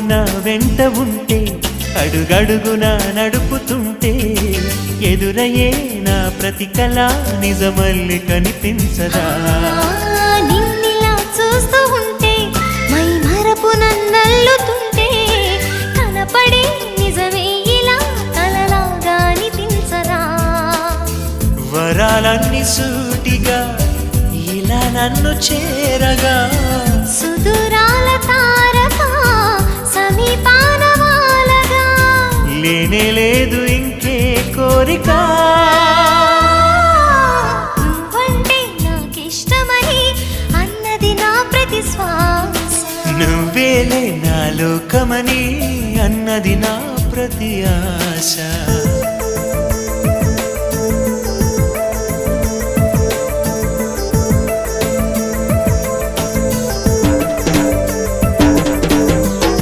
నా వెంట ఉంటే అడుగడుగున నడుపుతుంటే ఎదురయ్యే నా ప్రతి కళ నిజమల్లి కనిపించదా నిన్నిలా చూస్తూ ఉంటే మై మరపు నన్నల్లుతుంటే కనపడే నిజమే ఇలా కలలాగా అనిపించదా వరాలన్నీ సూటిగా ఇలా నన్ను చేరగా సుదూరాల తారక సమీపాన వాలగా లేనే లేదు ఇంకే కోరిక నువ్వంటే నాకిష్టమని అన్నది నా ప్రతి శ్వాస నువ్వేలే నా లోకమని అన్నది నా ప్రతి ఆశ